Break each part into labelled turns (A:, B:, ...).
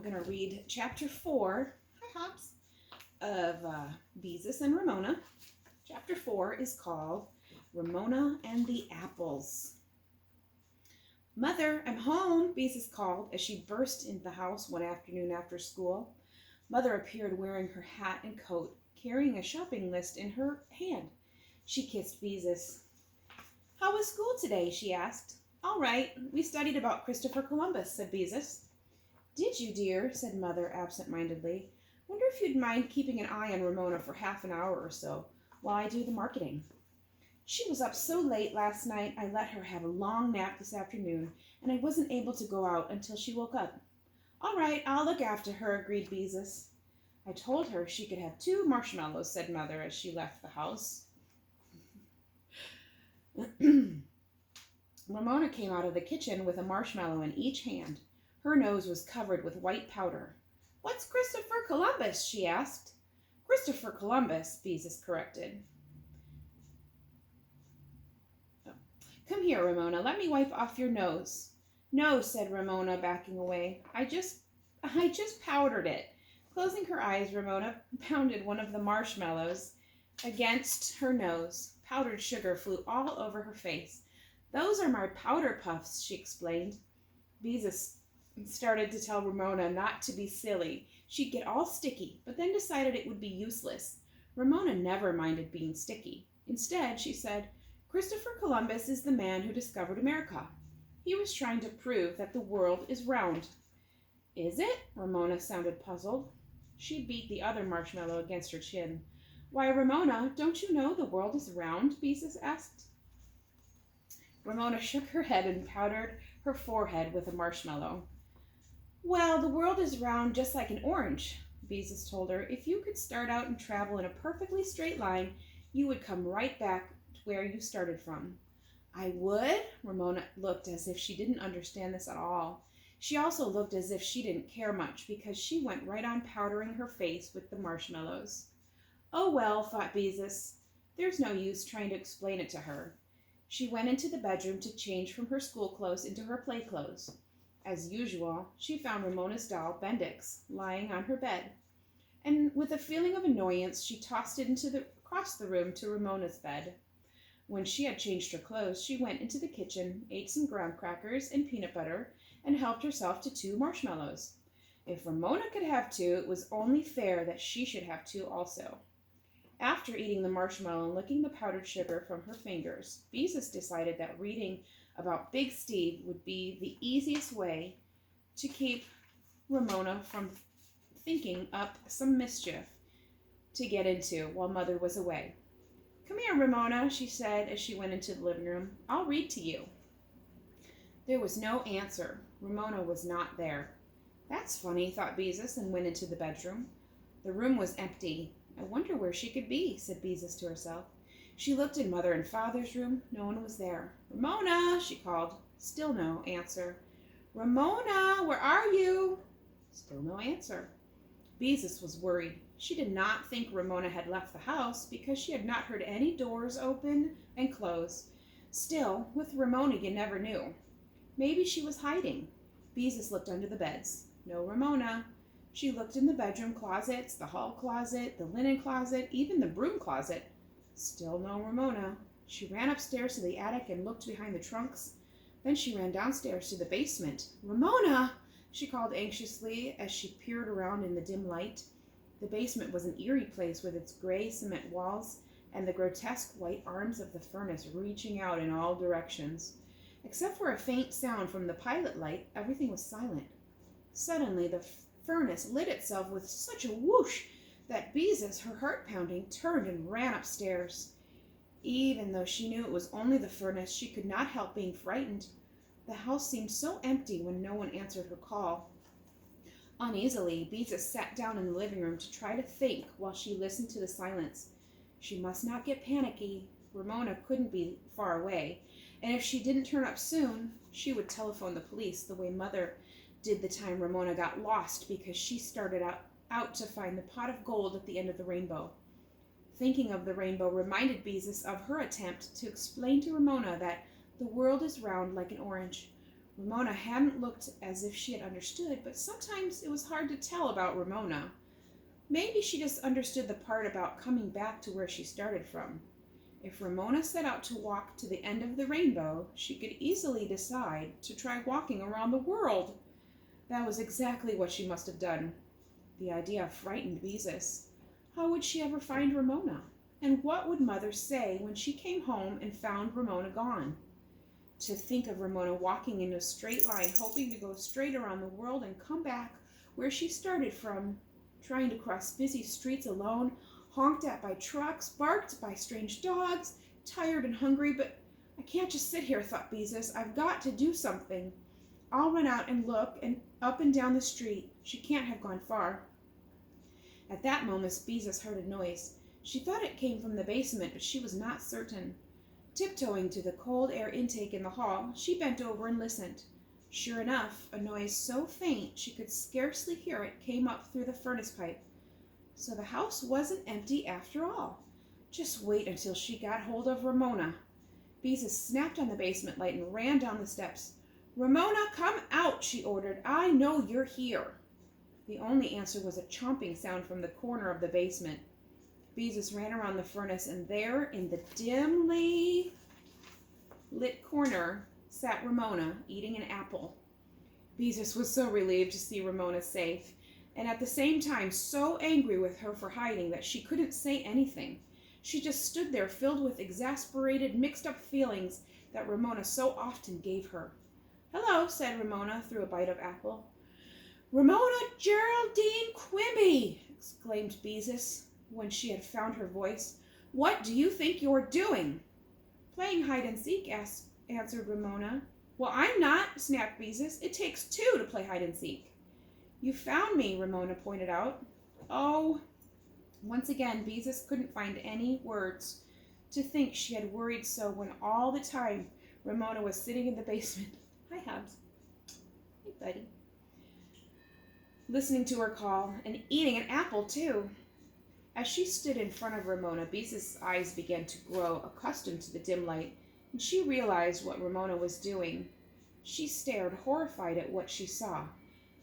A: going to read chapter 4, hi Hobbes, of Beezus and Ramona. Chapter 4 is called Ramona and the Apples. Mother, I'm home, Beezus called as she burst into the house one afternoon after school. Mother appeared wearing her hat and coat, carrying a shopping list in her hand. She kissed Beezus. How was school today? She asked. All right, we studied about Christopher Columbus, said Beezus. Did you, dear? Said Mother absent-mindedly. Wonder if you'd mind keeping an eye on Ramona for half an hour or so while I do the marketing. She was up so late last night I let her have a long nap this afternoon, and I wasn't able to go out until she woke up. All right, I'll look after her, agreed Beezus. I told her she could have 2 marshmallows, said Mother as she left the house. Ramona came out of the kitchen with a marshmallow in each hand. Her nose was covered with white powder. What's Christopher Columbus? She asked. Christopher Columbus, Beezus corrected. Oh. Come here, Ramona. Let me wipe off your nose. No, said Ramona, backing away. I just powdered it. Closing her eyes, Ramona pounded one of the marshmallows against her nose. Powdered sugar flew all over her face. Those are my powder puffs, she explained. Beezus started to tell Ramona not to be silly. She'd get all sticky, but then decided it would be useless. Ramona never minded being sticky. Instead, she said, Christopher Columbus is the man who discovered America. He was trying to prove that the world is round. Is it? Ramona sounded puzzled. She beat the other marshmallow against her chin. Why, Ramona, don't you know the world is round? Beezus asked. Ramona shook her head and powdered her forehead with a marshmallow. Well, the world is round just like an orange, Beezus told her. If you could start out and travel in a perfectly straight line, you would come right back to where you started from. I would? Ramona looked as if she didn't understand this at all. She also looked as if she didn't care much because she went right on powdering her face with the marshmallows. Oh well, thought Beezus. There's no use trying to explain it to her. She went into the bedroom to change from her school clothes into her play clothes. As usual, she found Ramona's doll, Bendix, lying on her bed. And with a feeling of annoyance, she tossed it across the room to Ramona's bed. When she had changed her clothes, she went into the kitchen, ate some graham crackers and peanut butter, and helped herself to 2 marshmallows. If Ramona could have 2, it was only fair that she should have 2 also. After eating the marshmallow and licking the powdered sugar from her fingers, Beezus decided that reading about Big Steve would be the easiest way to keep Ramona from thinking up some mischief to get into while Mother was away. Come here, Ramona, she said as she went into the living room. I'll read to you. There was no answer. Ramona was not there. That's funny, thought Beezus, and went into the bedroom. The room was empty. I wonder where she could be, said Beezus to herself. She looked in Mother and Father's room. No one was there. Ramona, she called. Still no answer. Ramona, where are you? Still no answer. Beezus was worried. She did not think Ramona had left the house because she had not heard any doors open and close. Still, with Ramona you never knew. Maybe she was hiding. Beezus looked under the beds. No Ramona. She looked in the bedroom closets, the hall closet, the linen closet, even the broom closet. Still no Ramona. She ran upstairs to the attic and looked behind the trunks. Then she ran downstairs to the basement. Ramona, she called anxiously as she peered around in the dim light. The basement was an eerie place with its gray cement walls and the grotesque white arms of the furnace reaching out in all directions. Except for a faint sound from the pilot light, everything was silent. Suddenly, the furnace lit itself with such a whoosh that Beezus, her heart pounding, turned and ran upstairs. Even though she knew it was only the furnace, she could not help being frightened. The house seemed so empty when no one answered her call. Uneasily, Beezus sat down in the living room to try to think while she listened to the silence. She must not get panicky. Ramona couldn't be far away, and if she didn't turn up soon, she would telephone the police the way Mother did the time Ramona got lost because she started out to find the pot of gold at the end of the rainbow. Thinking of the rainbow reminded Beezus of her attempt to explain to Ramona that the world is round like an orange. Ramona hadn't looked as if she had understood, but sometimes it was hard to tell about Ramona. Maybe she just understood the part about coming back to where she started from. If Ramona set out to walk to the end of the rainbow, she could easily decide to try walking around the world. That was exactly what she must have done. The idea frightened Beezus. How would she ever find Ramona? And what would Mother say when she came home and found Ramona gone? To think of Ramona walking in a straight line, hoping to go straight around the world and come back where she started from, trying to cross busy streets alone, honked at by trucks, barked by strange dogs, tired and hungry, but I can't just sit here, thought Beezus. I've got to do something. I'll run out and look and up and down the street. She can't have gone far. At that moment, Beezus heard a noise. She thought it came from the basement, but she was not certain. Tiptoeing to the cold air intake in the hall, she bent over and listened. Sure enough, a noise so faint she could scarcely hear it came up through the furnace pipe. So the house wasn't empty after all. Just wait until she got hold of Ramona. Beezus snapped on the basement light and ran down the steps. Ramona, come out, she ordered. I know you're here. The only answer was a chomping sound from the corner of the basement. Beezus ran around the furnace, and there, in the dimly lit corner, sat Ramona, eating an apple. Beezus was so relieved to see Ramona safe, and at the same time so angry with her for hiding that she couldn't say anything. She just stood there filled with exasperated, mixed-up feelings that Ramona so often gave her. Hello, said Ramona through a bite of apple. Ramona Geraldine Quimby, exclaimed Beezus when she had found her voice. What do you think you're doing? Playing hide-and-seek, answered Ramona. Well, I'm not, snapped Beezus. It takes two to play hide-and-seek. You found me, Ramona pointed out. Oh. Once again, Beezus couldn't find any words. To think she had worried so when all the time Ramona was sitting in the basement. Hi, Hobbes. Hey, buddy. Listening to her call and eating an apple, too. As she stood in front of Ramona, Beezus' eyes began to grow accustomed to the dim light, and she realized what Ramona was doing. She stared, horrified at what she saw.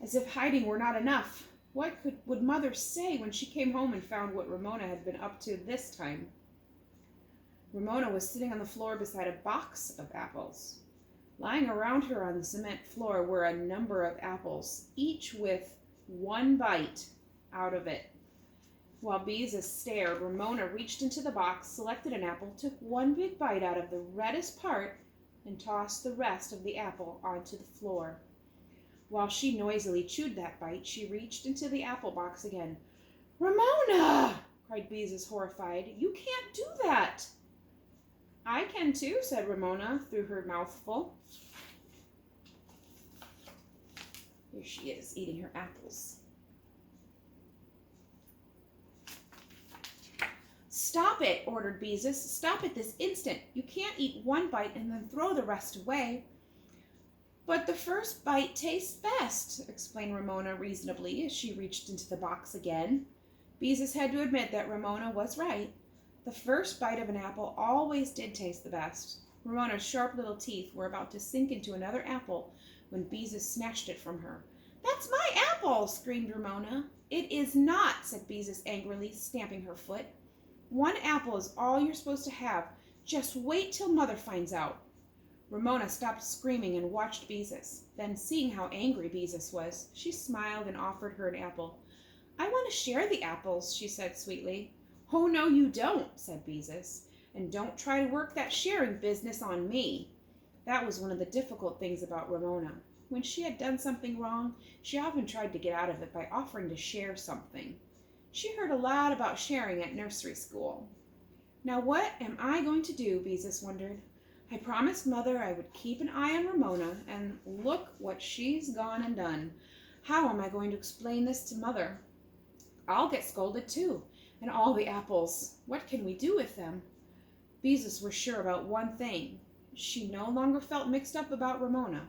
A: As if hiding were not enough, what would Mother say when she came home and found what Ramona had been up to this time? Ramona was sitting on the floor beside a box of apples. Lying around her on the cement floor were a number of apples, each with one bite out of it. While Beezus stared, Ramona reached into the box, selected an apple, took one big bite out of the reddest part, and tossed the rest of the apple onto the floor. While she noisily chewed that bite, she reached into the apple box again. Ramona! Cried Beezus, horrified. You can't do that! I can too, said Ramona through her mouthful. Here she is, eating her apples. Stop it, ordered Beezus. Stop it this instant. You can't eat one bite and then throw the rest away. But the first bite tastes best, explained Ramona reasonably as she reached into the box again. Beezus had to admit that Ramona was right. The first bite of an apple always did taste the best. Ramona's sharp little teeth were about to sink into another apple when Beezus snatched it from her. That's my apple, screamed Ramona. It is not, said Beezus angrily, stamping her foot. One apple is all you're supposed to have. Just wait till Mother finds out. Ramona stopped screaming and watched Beezus. Then, seeing how angry Beezus was, she smiled and offered her an apple. I want to share the apples, she said sweetly. Oh, no, you don't, said Beezus. And don't try to work that sharing business on me. That was one of the difficult things about Ramona. When she had done something wrong, she often tried to get out of it by offering to share something. She heard a lot about sharing at nursery school. Now what am I going to do, Beezus wondered. I promised Mother I would keep an eye on Ramona, and look what she's gone and done. How am I going to explain this to Mother? I'll get scolded too, and all the apples. What can we do with them? Beezus was sure about one thing. She no longer felt mixed up about Ramona.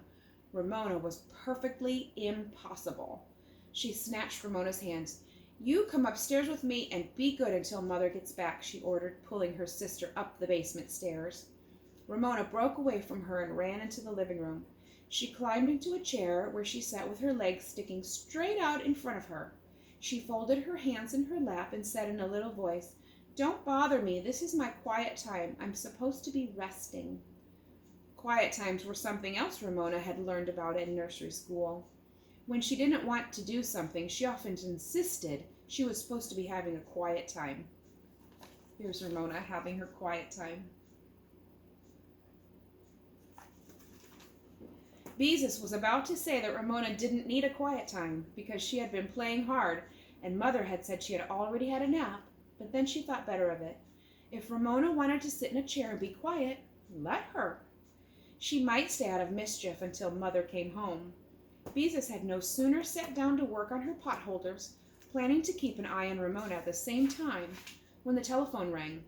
A: Ramona was perfectly impossible. She snatched Ramona's hands. You come upstairs with me and be good until Mother gets back, she ordered, pulling her sister up the basement stairs. Ramona broke away from her and ran into the living room. She climbed into a chair where she sat with her legs sticking straight out in front of her. She folded her hands in her lap and said in a little voice, "Don't bother me. This is my quiet time. I'm supposed to be resting." Quiet times were something else Ramona had learned about in nursery school. When she didn't want to do something, she often insisted she was supposed to be having a quiet time. Here's Ramona having her quiet time. Beezus was about to say that Ramona didn't need a quiet time because she had been playing hard and Mother had said she had already had a nap, but then she thought better of it. If Ramona wanted to sit in a chair and be quiet, let her. She might stay out of mischief until Mother came home. Beezus had no sooner sat down to work on her potholders, planning to keep an eye on Ramona at the same time, when the telephone rang.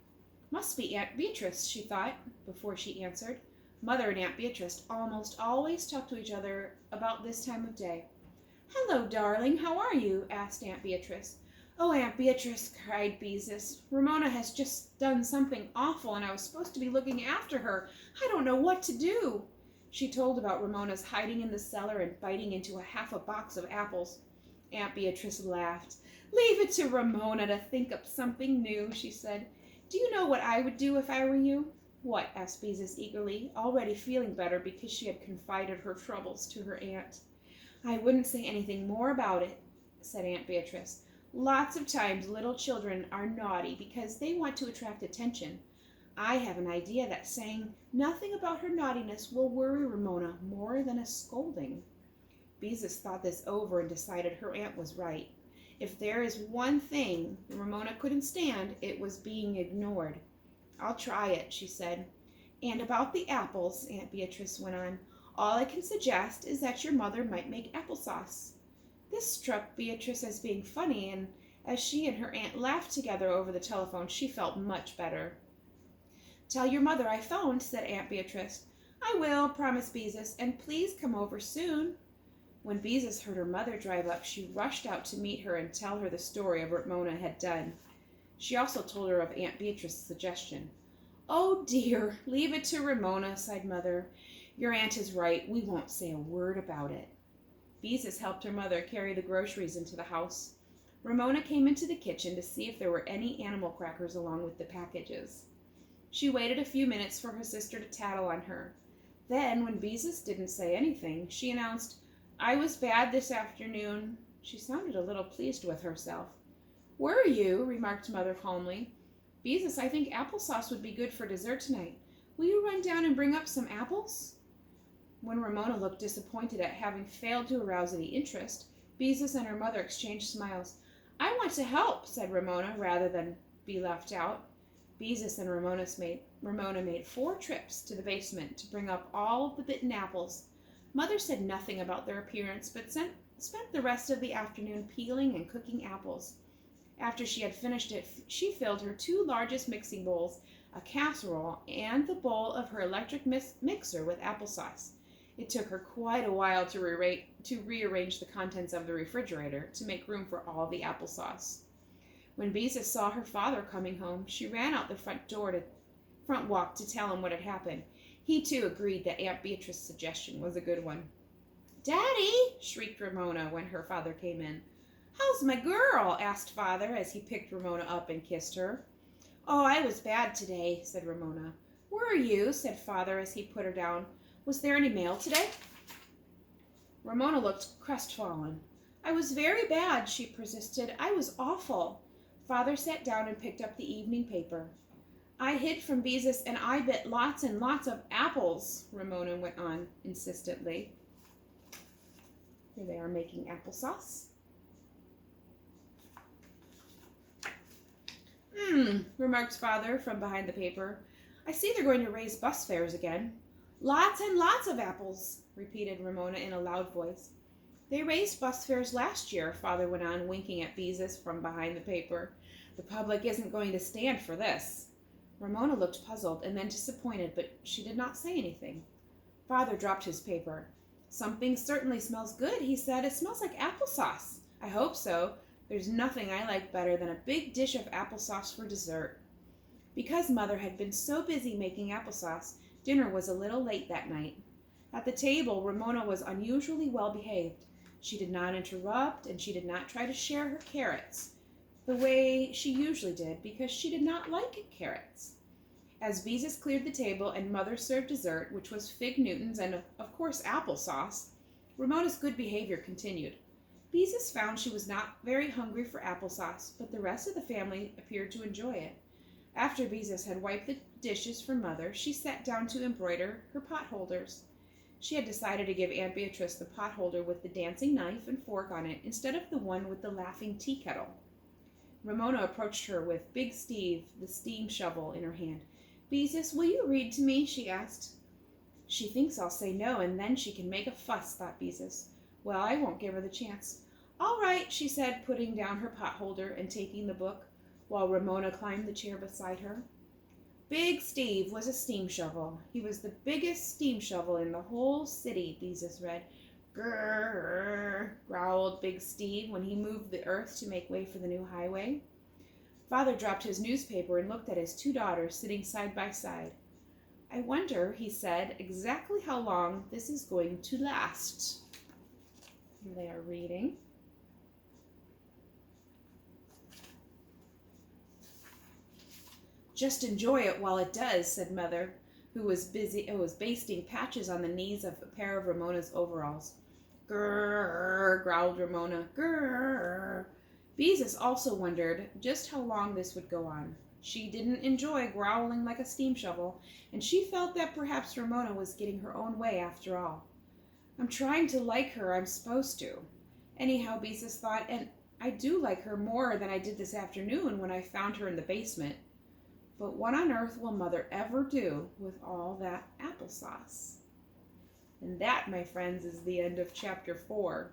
A: Must be Aunt Beatrice, she thought, before she answered. Mother and Aunt Beatrice almost always talked to each other about this time of day. "Hello, darling, how are you?" asked Aunt Beatrice. "Oh, Aunt Beatrice," cried Beezus, "Ramona has just done something awful and I was supposed to be looking after her. I don't know what to do." She told about Ramona's hiding in the cellar and biting into half a box of apples. Aunt Beatrice laughed. "Leave it to Ramona to think up something new," she said. "Do you know what I would do if I were you?" "What?" asked Beezus eagerly, already feeling better because she had confided her troubles to her aunt. "I wouldn't say anything more about it," said Aunt Beatrice. "Lots of times little children are naughty because they want to attract attention. I have an idea that saying nothing about her naughtiness will worry Ramona more than a scolding." Beezus thought this over and decided her aunt was right. If there is one thing Ramona couldn't stand, it was being ignored. "I'll try it," she said. "And about the apples," Aunt Beatrice went on, "all I can suggest is that your mother might make applesauce." This struck Beatrice as being funny, and as she and her aunt laughed together over the telephone, she felt much better. "Tell your mother I phoned," said Aunt Beatrice. "I will," promised Beezus, "and please come over soon." When Beezus heard her mother drive up, she rushed out to meet her and tell her the story of what Ramona had done. She also told her of Aunt Beatrice's suggestion. "Oh dear, leave it to Ramona," sighed Mother. "Your aunt is right. We won't say a word about it." Beezus helped her mother carry the groceries into the house. Ramona came into the kitchen to see if there were any animal crackers along with the packages. She waited a few minutes for her sister to tattle on her. Then, when Beezus didn't say anything, she announced, "I was bad this afternoon." She sounded a little pleased with herself. "Were you?" remarked Mother calmly. "Beezus, I think applesauce would be good for dessert tonight. Will you run down and bring up some apples?" When Ramona looked disappointed at having failed to arouse any interest, Beezus and her mother exchanged smiles. "I want to help," said Ramona, rather than be left out. Beezus and Ramona made 4 trips to the basement to bring up all of the bitten apples. Mother said nothing about their appearance, but spent the rest of the afternoon peeling and cooking apples. After she had finished it, she filled her 2 largest mixing bowls, a casserole, and the bowl of her electric mixer with applesauce. It took her quite a while to rearrange the contents of the refrigerator to make room for all the applesauce. When Beezus saw her father coming home, she ran out the front walk to tell him what had happened. He too agreed that Aunt Beatrice's suggestion was a good one. "Daddy!" shrieked Ramona when her father came in. "How's my girl?" asked Father as he picked Ramona up and kissed her. "Oh, I was bad today," said Ramona. "Were you?" said Father as he put her down. "Was there any mail today?" Ramona looked crestfallen. "I was very bad," she persisted. "I was awful." Father sat down and picked up the evening paper. "I hid from Beezus and I bit lots and lots of apples," Ramona went on insistently. Here they are making applesauce. Remarked Father from behind the paper. "I see they're going to raise bus fares again." "Lots and lots of apples," repeated Ramona in a loud voice. "They raised bus fares last year," Father went on, winking at Beezus from behind the paper. "The public isn't going to stand for this." Ramona looked puzzled and then disappointed, but she did not say anything. Father dropped his paper. "Something certainly smells good," he said. "It smells like applesauce." "I hope so. There's nothing I like better than a big dish of applesauce for dessert." Because Mother had been so busy making applesauce, dinner was a little late that night. At the table, Ramona was unusually well behaved. She did not interrupt, and she did not try to share her carrots the way she usually did, because she did not like carrots. As Beezus cleared the table and Mother served dessert, which was fig Newtons and, of course, applesauce, Ramona's good behavior continued. Beezus found she was not very hungry for applesauce, but the rest of the family appeared to enjoy it. After Beezus had wiped the dishes for Mother, she sat down to embroider her potholders. She had decided to give Aunt Beatrice the potholder with the dancing knife and fork on it instead of the one with the laughing tea kettle. Ramona approached her with Big Steve, the steam shovel, in her hand. "Beezus, will you read to me?" she asked. "She thinks I'll say no, and then she can make a fuss," thought Beezus. "Well, I won't give her the chance." "All right," she said, putting down her potholder and taking the book, while Ramona climbed the chair beside her. Big Steve was a steam shovel. He was the biggest steam shovel in the whole city, Beezus read. "Grrr," growled Big Steve when he moved the earth to make way for the new highway. Father dropped his newspaper and looked at his two daughters sitting side by side. "I wonder," he said, "exactly how long this is going to last." Here they are reading. "Just enjoy it while it does," said Mother, who was basting patches on the knees of a pair of Ramona's overalls. "Grrr," growled Ramona. "Grrr." Beezus also wondered just how long this would go on. She didn't enjoy growling like a steam shovel, and she felt that perhaps Ramona was getting her own way after all. "I'm trying to like her, I'm supposed to." Anyhow, Beezus thought, and I do like her more than I did this afternoon when I found her in the basement. But what on earth will Mother ever do with all that applesauce? And that, my friends, is the end of chapter 4.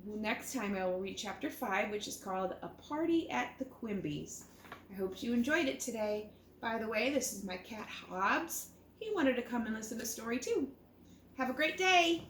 A: Next time I will read chapter 5, which is called A Party at the Quimby's. I hope you enjoyed it today. By the way, this is my cat Hobbes. He wanted to come and listen to the story too. Have a great day.